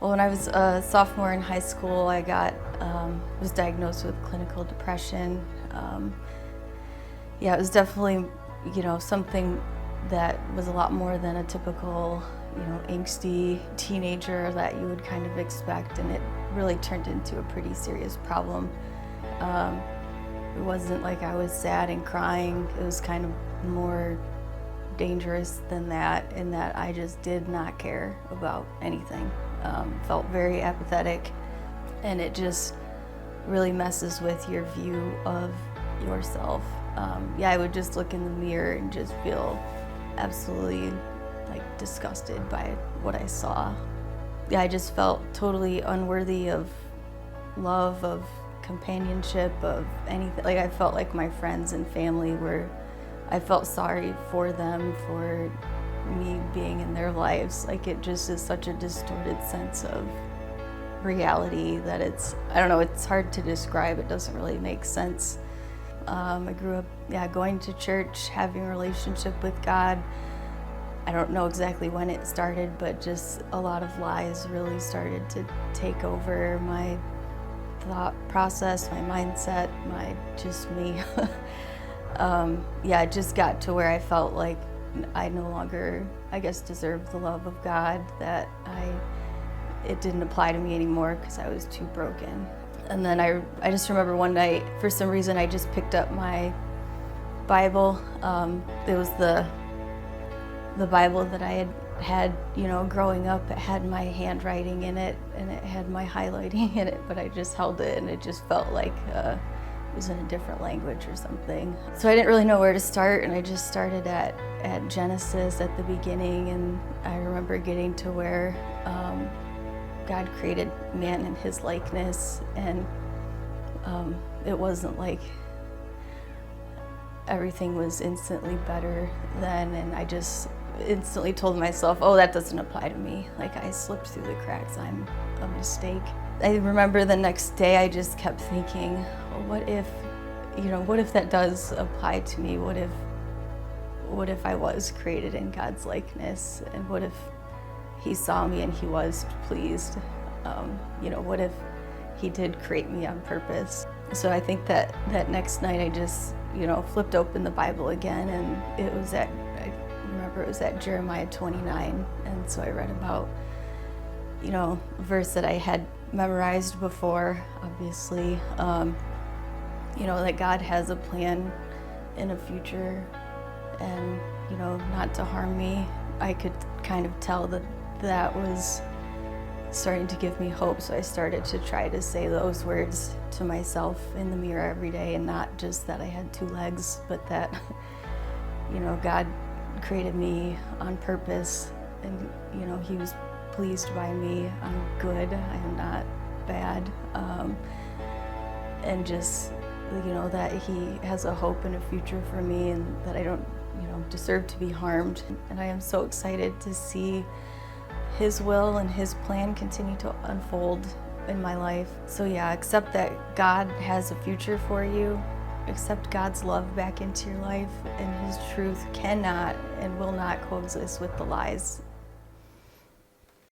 Well, when I was a sophomore in high school, was diagnosed with clinical depression. Yeah, it was definitely, something that was a lot more than a typical, angsty teenager that you would kind of expect, and it really turned into a pretty serious problem. It wasn't like I was sad and crying. It was kind of more dangerous than that, in that I just did not care about anything. Felt very apathetic, and it just really messes with your view of yourself. I would just look in the mirror and just feel absolutely disgusted by what I saw. Yeah, I just felt totally unworthy of love, of companionship, of anything. I felt like my friends and family I felt sorry for them, for me being in their lives. It just is such a distorted sense of reality that I don't know, it's hard to describe. It doesn't really make sense. I grew up, going to church, having a relationship with God. I don't know exactly when it started, but just a lot of lies really started to take over my thought process, my mindset, me. It just got to where I felt like I no longer, deserved the love of God, that it didn't apply to me anymore because I was too broken. And then I just remember one night, for some reason, I just picked up my Bible. It was the Bible that I had growing up. It had my handwriting in it, and it had my highlighting in it, but I just held it, and it just felt like it was in a different language or something. So I didn't really know where to start, and I just started at Genesis at the beginning, and I remember getting to where God created man in his likeness, and it wasn't like everything was instantly better then, and I just instantly told myself, oh, that doesn't apply to me. I slipped through the cracks, I'm a mistake. I remember the next day I just kept thinking, well, what if that does apply to me? What if I was created in God's likeness, and what if he saw me and he was pleased? What if he did create me on purpose? So I think that next night I just, flipped open the Bible again, and I remember it was at Jeremiah 29, and so I read about, a verse that I had memorized before, obviously, that God has a plan in a future, and, not to harm me. I could kind of tell that was starting to give me hope, so I started to try to say those words to myself in the mirror every day, and not just that I had two legs, but that, God created me on purpose, and, he was pleased by me. I'm good, I am not bad, and just, that he has a hope and a future for me, and that I don't, deserve to be harmed. And I am so excited to see his will and his plan continue to unfold in my life. So accept that God has a future for you. Accept God's love back into your life, and his truth cannot and will not coexist with the lies